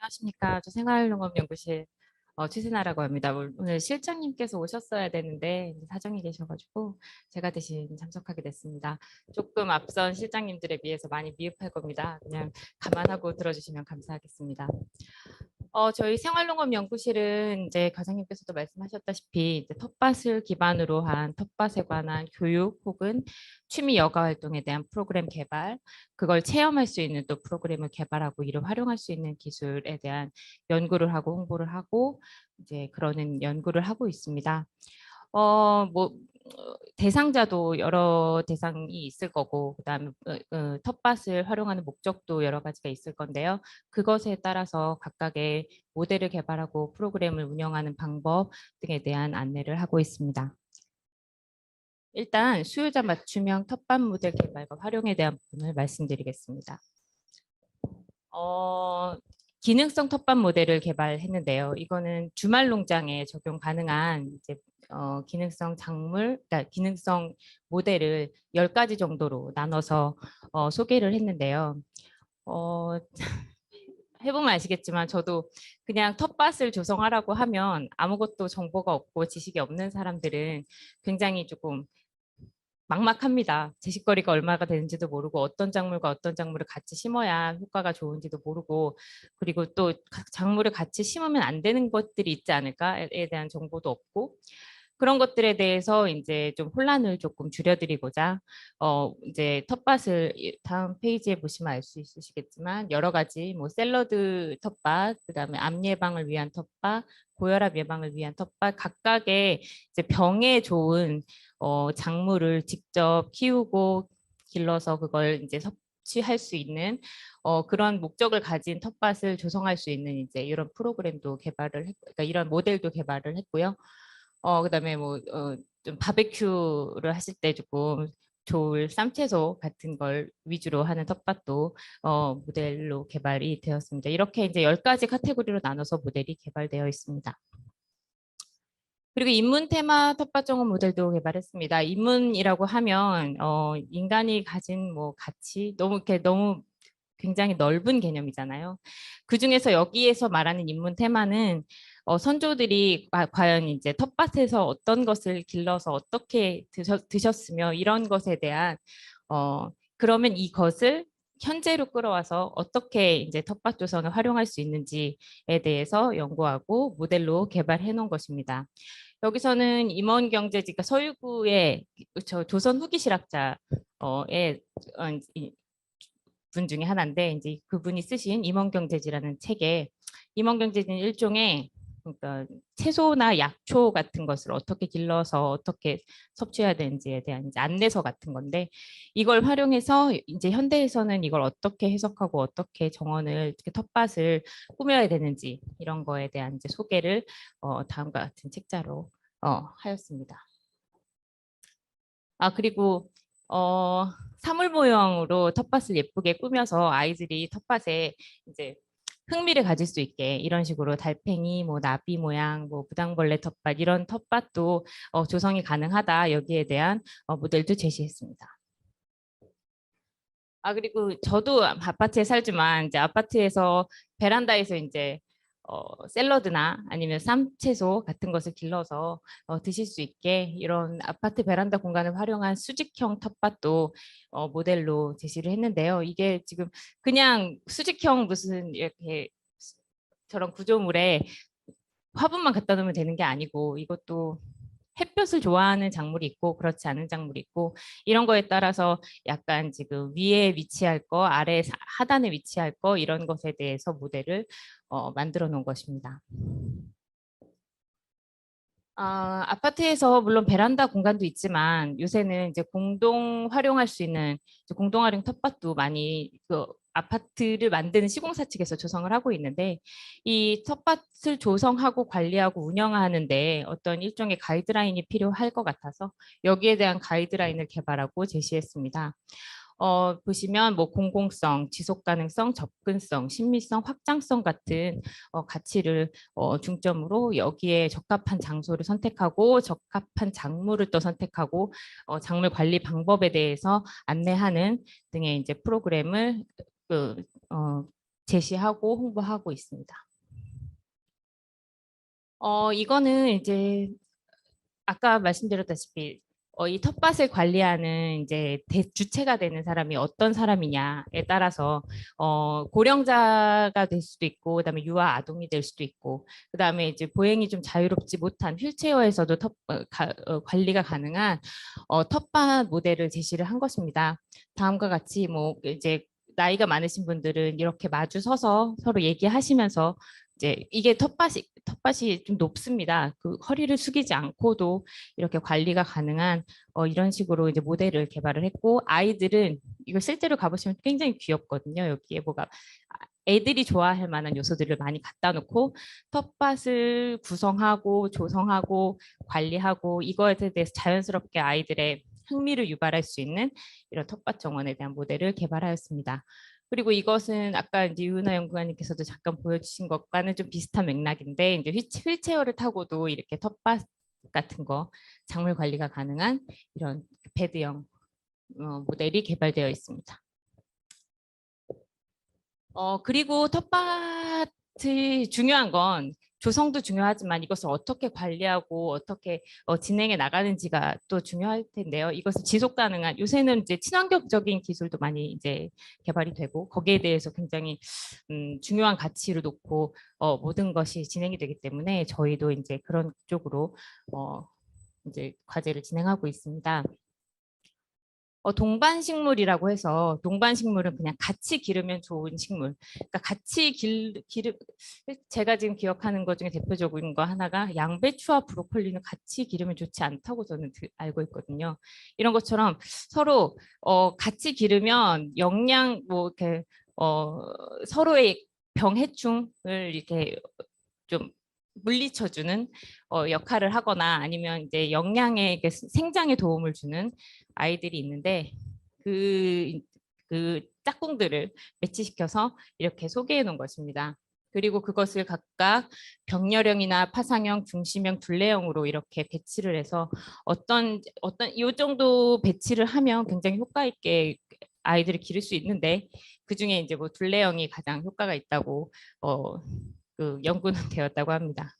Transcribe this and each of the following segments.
안녕하십니까. 저 생활농업연구실 최세나라고 합니다. 오늘 실장님께서 오셨어야 되는데 이제 사정이 계셔가지고 제가 대신 참석하게 됐습니다. 조금 앞선 실장님들에 비해서 많이 미흡할 겁니다. 그냥 감안하고 들어주시면 감사하겠습니다. 저희 생활농업연구실은 이제 과장님께서도 말씀하셨다시피 이제 텃밭을 기반으로 한 텃밭에 관한 교육 혹은 취미 여가 활동에 대한 프로그램 개발, 그걸 체험할 수 있는 또 프로그램을 개발하고 이를 활용할 수 있는 기술에 대한 연구를 하고 홍보를 하고 이제 그러는 연구를 하고 있습니다. 뭐 대상자도 여러 대상이 있을 거고 그다음에 텃밭을 활용하는 목적도 여러 가지가 있을 건데요. 그것에 따라서 각각의 모델을 개발하고 프로그램을 운영하는 방법 등에 대한 안내를 하고 있습니다. 일단 수요자 맞춤형 텃밭 모델 개발과 활용에 대한 부분을 말씀드리겠습니다. 기능성 텃밭 모델을 개발했는데요. 이거는 주말 농장에 적용 가능한 이제 기능성 작물, 그러니까 기능성 모델을 10가지 정도로 나눠서 소개를 했는데요. 어, 해보면 아시겠지만 저도 그냥 텃밭을 조성하라고 하면 아무것도 정보가 없고 지식이 없는 사람들은 굉장히 조금 막막합니다. 제식거리가 얼마가 되는지도 모르고 어떤 작물과 어떤 작물을 같이 심어야 효과가 좋은지도 모르고 그리고 또 작물을 같이 심으면 안 되는 것들이 있지 않을까에 대한 정보도 없고 그런 것들에 대해서 이제 좀 혼란을 조금 줄여드리고자 이제 텃밭을 다음 페이지에 보시면 알 수 있으시겠지만 여러 가지 뭐 샐러드 텃밭, 그다음에 암 예방을 위한 텃밭, 고혈압 예방을 위한 텃밭 각각의 이제 병에 좋은 작물을 직접 키우고 길러서 그걸 이제 섭취할 수 있는 그런 목적을 가진 텃밭을 조성할 수 있는 이제 이런 프로그램도 개발을 그러니까 이런 모델도 개발을 했고요. 그다음에 좀 바베큐를 하실 때 조금 좋을 쌈채소 같은 걸 위주로 하는 텃밭도 모델로 개발이 되었습니다. 이렇게 이제 10가지 카테고리로 나눠서 모델이 개발되어 있습니다. 그리고 인문 테마 텃밭 정원 모델도 개발했습니다. 인문이라고 하면 인간이 가진 뭐 가치 너무 굉장히 넓은 개념이잖아요. 그 중에서 여기에서 말하는 인문 테마는 선조들이 과연 이제 텃밭에서 어떤 것을 길러서 어떻게 드셨으며 이런 것에 대한 그러면 이것을 현재로 끌어와서 어떻게 이제 텃밭 조성을 활용할 수 있는지에 대해서 연구하고 모델로 개발해 놓은 것입니다. 여기서는 임원경제, 그러니까 서유구의 조선 후기 실학자의 분 중에 하나인데 이제 그분이 쓰신 임원경제지라는 책에 임원경제지는 일종의 그러니까 채소나 약초 같은 것을 어떻게 길러서 어떻게 섭취해야 되는지에 대한 이제 안내서 같은 건데 이걸 활용해서 이제 현대에서는 이걸 어떻게 해석하고 어떻게 정원을 어떻게 텃밭을 꾸며야 되는지 이런 거에 대한 이제 소개를 다음과 같은 책자로 하였습니다. 그리고 사물 모형으로 텃밭을 예쁘게 꾸며서 아이들이 텃밭에 이제 흥미를 가질 수 있게 이런 식으로 달팽이, 뭐 나비 모양, 뭐 무당벌레 텃밭 이런 텃밭도 조성이 가능하다. 여기에 대한 모델도 제시했습니다. 그리고 저도 아파트에 살지만 이제 아파트에서 베란다에서 이제 샐러드나 아니면 쌈채소 같은 것을 길러서 드실 수 있게 이런 아파트 베란다 공간을 활용한 수직형 텃밭도 모델로 제시를 했는데요. 이게 지금 그냥 수직형 무슨 이렇게 저런 구조물에 화분만 갖다 놓으면 되는 게 아니고 이것도 햇볕을 좋아하는 작물이 있고 그렇지 않은 작물이 있고 이런 거에 따라서 약간 지금 위에 위치할 거, 아래 하단에 위치할 거 이런 것에 대해서 모델을 만들어 놓은 것입니다. 아파트에서 물론 베란다 공간도 있지만 요새는 이제 공동 활용할 수 있는 공동 활용 텃밭도 많이 그 아파트를 만드는 시공사 측에서 조성을 하고 있는데 이 텃밭을 조성하고 관리하고 운영하는데 어떤 일종의 가이드라인이 필요할 것 같아서 여기에 대한 가이드라인을 개발하고 제시했습니다. 보시면 뭐 공공성, 지속 가능성, 접근성, 친밀성, 확장성 같은 가치를 중점으로 여기에 적합한 장소를 선택하고 적합한 작물을 또 선택하고 작물 관리 방법에 대해서 안내하는 등의 이제 프로그램을 그, 어, 제시하고 홍보하고 있습니다. 이거는 이제 아까 말씀드렸다시피 이 텃밭을 관리하는 이제 주체가 되는 사람이 어떤 사람이냐에 따라서 고령자가 될 수도 있고, 그다음에 유아 아동이 될 수도 있고, 그다음에 이제 보행이 좀 자유롭지 못한 휠체어에서도 관리가 가능한 텃밭 모델을 제시를 한 것입니다. 다음과 같이 뭐 이제 나이가 많으신 분들은 이렇게 마주 서서 서로 얘기하시면서 이제 이게 텃밭이 좀 높습니다. 그 허리를 숙이지 않고도 이렇게 관리가 가능한 이런 식으로 이제 모델을 개발을 했고, 아이들은 이거 실제로 가보시면 굉장히 귀엽거든요. 여기에 뭐가 애들이 좋아할 만한 요소들을 많이 갖다 놓고 텃밭을 구성하고 조성하고 관리하고 이거에 대해서 자연스럽게 아이들의 흥미를 유발할 수 있는 이런 텃밭 정원에 대한 모델을 개발하였습니다. 그리고 이것은 아까 이제 유은하 연구관님께서도 잠깐 보여주신 것과는 좀 비슷한 맥락인데, 이제 휠체어를 타고도 이렇게 텃밭 같은 거 작물 관리가 가능한 이런 베드형 모델이 개발되어 있습니다. 그리고 텃밭이 중요한 건 조성도 중요하지만 이것을 어떻게 관리하고 어떻게 진행해 나가는지가 또 중요할 텐데요. 이것을 지속 가능한, 요새는 이제 친환경적인 기술도 많이 이제 개발이 되고 거기에 대해서 굉장히 중요한 가치를 놓고 모든 것이 진행이 되기 때문에 저희도 이제 그런 쪽으로 이제 과제를 진행하고 있습니다. 동반식물이라고 해서, 동반식물은 그냥 같이 기르면 좋은 식물. 그러니까 같이 제가 지금 기억하는 것 중에 대표적인 거 하나가 양배추와 브로콜리는 같이 기르면 좋지 않다고 저는 알고 있거든요. 이런 것처럼 서로 같이 기르면 영양 뭐 이렇게 서로의 병해충을 이렇게 좀 물리쳐주는 역할을 하거나 아니면 이제 영양에 생장에 도움을 주는 아이들이 있는데 그 짝꿍들을 매치시켜서 이렇게 소개해 놓은 것입니다. 그리고 그것을 각각 병렬형이나 파상형, 중심형, 둘레형으로 이렇게 배치를 해서 어떤 이 정도 배치를 하면 굉장히 효과 있게 아이들을 기를 수 있는데, 그 중에 이제 뭐 둘레형이 가장 효과가 있다고 그 연구는 되었다고 합니다.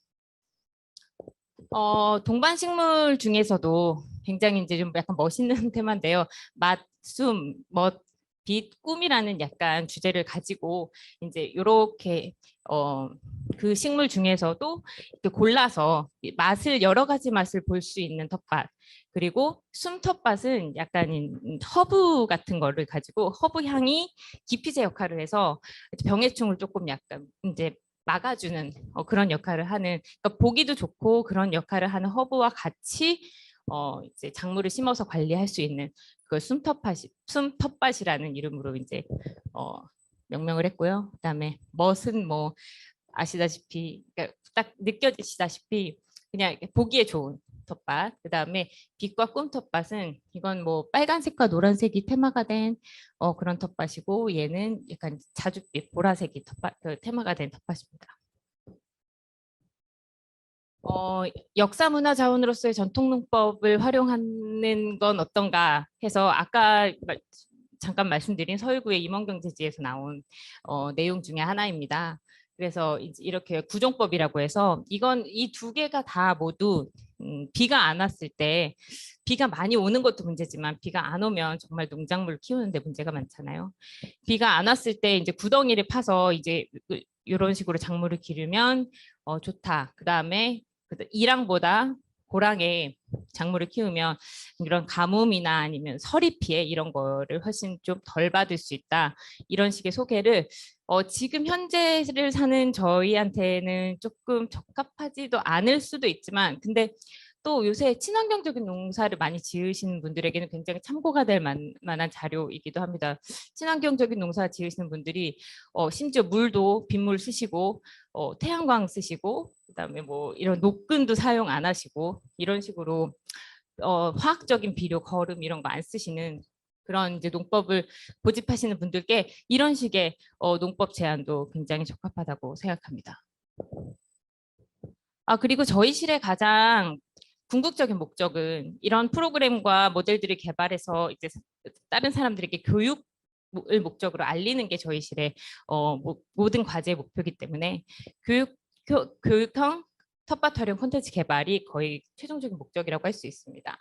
동반식물 중에서도 굉장히 이제 좀 약간 멋있는 테마인데요. 맛, 숨, 멋, 빛, 꿈이라는 약간 주제를 가지고 이제 이렇게 그 식물 중에서도 이렇게 골라서 맛을 여러 가지 맛을 볼 수 있는 텃밭, 그리고 숨 텃밭은 약간 허브 같은 거를 가지고 허브 향이 기피제 역할을 해서 병해충을 조금 약간 이제 막아주는 그런 역할을 하는, 그러니까 보기도 좋고 그런 역할을 하는 허브와 같이 이제 작물을 심어서 관리할 수 있는 그 숨텃밭이라는 이름으로 이제 명명을 했고요. 그다음에 멋은 뭐 아시다시피, 그러니까 딱 느껴지시다시피 그냥 보기에 좋은 텃밭. 그다음에 빛과 꿈 텃밭은 이건 뭐 빨간색과 노란색이 테마가 된 그런 텃밭이고, 얘는 약간 자줏빛 보라색이 테마가 된 텃밭입니다. 역사 문화 자원으로서의 전통 농법을 활용하는 건 어떤가 해서 아까 잠깐 말씀드린 서울구의 임원경제지에서 나온 내용 중에 하나입니다. 그래서 이렇게 구종법이라고 해서 이건 이 두 개가 다 모두 비가 안 왔을 때, 비가 많이 오는 것도 문제지만 비가 안 오면 정말 농작물 키우는데 문제가 많잖아요. 비가 안 왔을 때 이제 구덩이를 파서 이제 이런 식으로 작물을 기르면 좋다. 그다음에 이랑보다 고랑에 작물을 키우면 이런 가뭄이나 아니면 서리 피해 이런 거를 훨씬 좀 덜 받을 수 있다. 이런 식의 소개를 지금 현재를 사는 저희한테는 조금 적합하지도 않을 수도 있지만, 근데 또 요새 친환경적인 농사를 많이 지으시는 분들에게는 굉장히 참고가 될 만한 자료이기도 합니다. 친환경적인 농사 지으시는 분들이 심지어 물도 빗물 쓰시고 태양광 쓰시고, 그다음에 뭐 이런 녹근도 사용 안 하시고 이런 식으로 화학적인 비료, 거름 이런 거 안 쓰시는 그런 이제 농법을 고집하시는 분들께 이런 식의 농법 제안도 굉장히 적합하다고 생각합니다. 그리고 저희 실의 가장 궁극적인 목적은 이런 프로그램과 모델들을 개발해서 이제 다른 사람들에게 목적으로 알리는 게 저희 실의 모든 과제의 목표이기 때문에 교육형 텃밭 활용 콘텐츠 개발이 거의 최종적인 목적이라고 할 수 있습니다.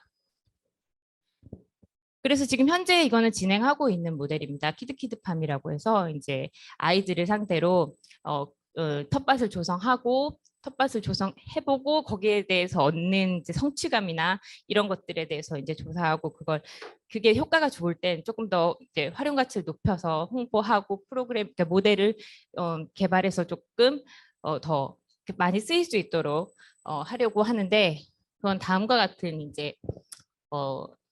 그래서 지금 현재 이거는 진행하고 있는 모델입니다. 키드팜이라고 해서 이제 아이들을 상대로 텃밭을 조성하고 텃밭을 조성해보고 거기에 대해서 얻는 이제 성취감이나 이런 것들에 대해서 이제 조사하고 그게 효과가 좋을 땐 조금 더 이제 활용 가치를 높여서 홍보하고 프로그램 그러니까 모델을 개발해서 조금 더 많이 쓰일 수 있도록 하려고 하는데 그건 다음과 같은 이제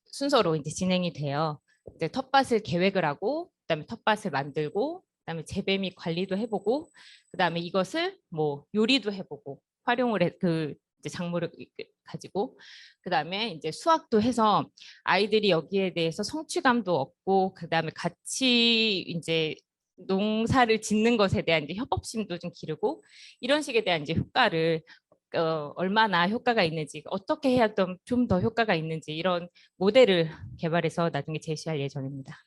순서로 이제 진행이 돼요. 이제 텃밭을 계획을 하고 그다음에 텃밭을 만들고 그다음에 재배 및 관리도 해보고 그다음에 이것을 뭐 요리도 해보고 활용을 이제 작물을 가지고 그다음에 이제 수확도 해서 아이들이 여기에 대해서 성취감도 얻고 그다음에 같이 이제 농사를 짓는 것에 대한 이제 협업심도 좀 기르고 이런 식에 대한 이제 효과를 얼마나 효과가 있는지 어떻게 해야 좀 더 효과가 있는지 이런 모델을 개발해서 나중에 제시할 예정입니다.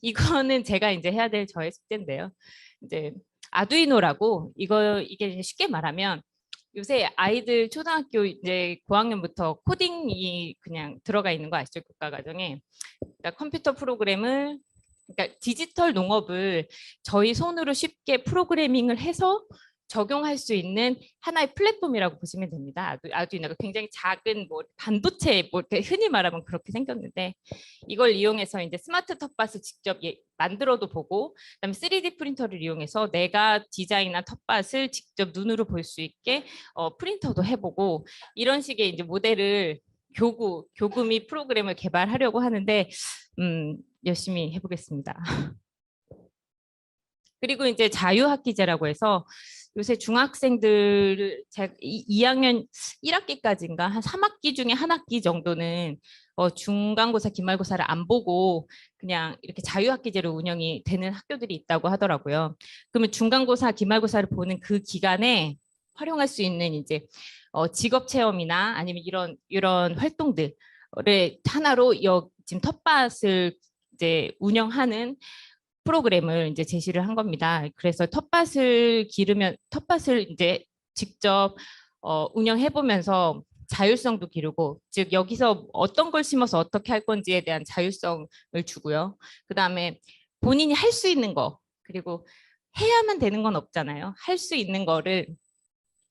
이거는 제가 이제 해야 될 저의 숙제인데요. 이제 아두이노라고 이게 쉽게 말하면 요새 아이들 초등학교 이제 고학년부터 코딩이 그냥 들어가 있는 거 아시죠? 교과과정에. 그러니까 컴퓨터 프로그램을 그러니까 디지털 농업을 저희 손으로 쉽게 프로그래밍을 해서 적용할 수 있는 하나의 플랫폼이라고 보시면 됩니다. 아두이노가 굉장히 작은 뭐 반도체 뭐 이렇게 흔히 말하면 그렇게 생겼는데 이걸 이용해서 이제 스마트 텃밭을 직접 만들어도 보고 그다음에 3D 프린터를 이용해서 내가 디자인한 텃밭을 직접 눈으로 볼 수 있게 프린터도 해보고 이런 식의 이제 모델을 교구 및 프로그램을 개발하려고 하는데 열심히 해보겠습니다. 그리고 이제 자유학기제라고 해서 요새 중학생들 2학년 1학기까지인가 한 3학기 중에 한 학기 정도는 중간고사, 기말고사를 안 보고 그냥 이렇게 자유학기제로 운영이 되는 학교들이 있다고 하더라고요. 그러면 중간고사, 기말고사를 보는 그 기간에 활용할 수 있는 이제 직업 체험이나 아니면 이런 활동들을 하나로 지금 텃밭을 이제 운영하는 프로그램을 이제 제시를 한 겁니다. 그래서 텃밭을 이제 직접 운영해 보면서 자율성도 기르고 즉 여기서 어떤 걸 심어서 어떻게 할 건지에 대한 자율성을 주고요. 그다음에 본인이 할 수 있는 거 그리고 해야만 되는 건 없잖아요. 할 수 있는 거를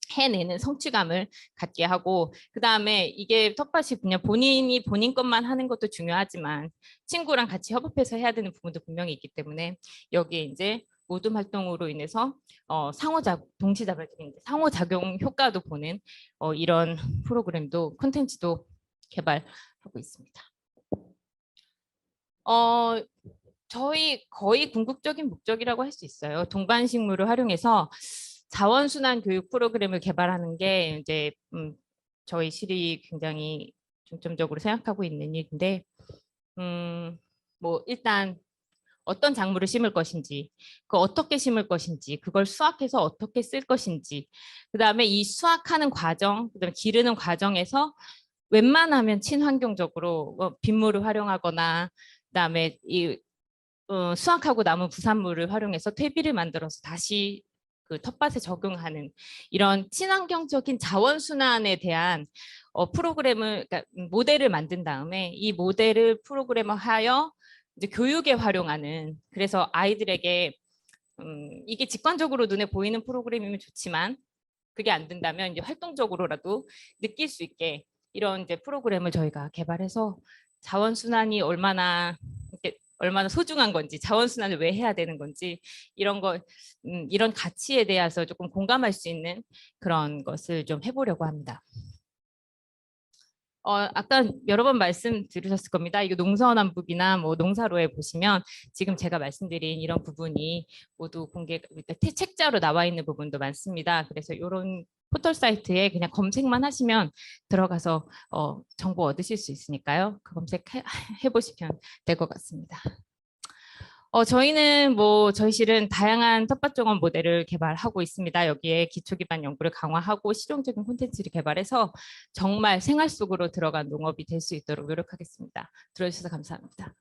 해내는 성취감을 갖게 하고 그다음에 이게 텃밭이 그냥 본인이 본인 것만 하는 것도 중요하지만 친구랑 같이 협업해서 해야 되는 부분도 분명히 있기 때문에 여기에 이제 모둠 활동으로 인해서 동시다발적인 상호작용 효과도 보는 이런 프로그램도 콘텐츠도 개발하고 있습니다. 저희 거의 궁극적인 목적이라고 할 수 있어요. 동반식물을 활용해서 자원순환 교육 프로그램을 개발하는 게 이제 저희 실이 굉장히 중점적으로 생각하고 있는 일인데 뭐 일단 어떤 작물을 심을 것인지, 어떻게 심을 것인지, 그걸 수확해서 어떻게 쓸 것인지, 그 다음에 이 수확하는 과정, 그다음에 기르는 과정에서 웬만하면 친환경적으로 빗물을 활용하거나, 그다음에 수확하고 남은 부산물을 활용해서 퇴비를 만들어서 다시 그 텃밭에 적용하는 이런 친환경적인 자원순환에 대한 프로그램을 그러니까 모델을 만든 다음에 이 모델을 프로그래머하여 이제 교육에 활용하는 그래서 아이들에게 이게 직관적으로 눈에 보이는 프로그램이면 좋지만 그게 안 된다면 이제 활동적으로라도 느낄 수 있게 이런 이제 프로그램을 저희가 개발해서 자원순환이 얼마나 소중한 건지 자원순환을 왜 해야 되는 건지 이런 가치에 대해서 조금 공감할 수 있는 그런 것을 좀 해보려고 합니다. 아까 여러 번 말씀 들으셨을 겁니다. 이거 농서남북이나 뭐 농사로에 보시면 지금 제가 말씀드린 이런 부분이 모두 책자로 나와 있는 부분도 많습니다. 그래서 이런 포털 사이트에 그냥 검색만 하시면 들어가서 정보 얻으실 수 있으니까요. 그 검색해 보시면 될 것 같습니다. 저희는 저희 실은 다양한 텃밭 종업 모델을 개발하고 있습니다. 여기에 기초 기반 연구를 강화하고 실용적인 콘텐츠를 개발해서 정말 생활 속으로 들어간 농업이 될 수 있도록 노력하겠습니다. 들어주셔서 감사합니다.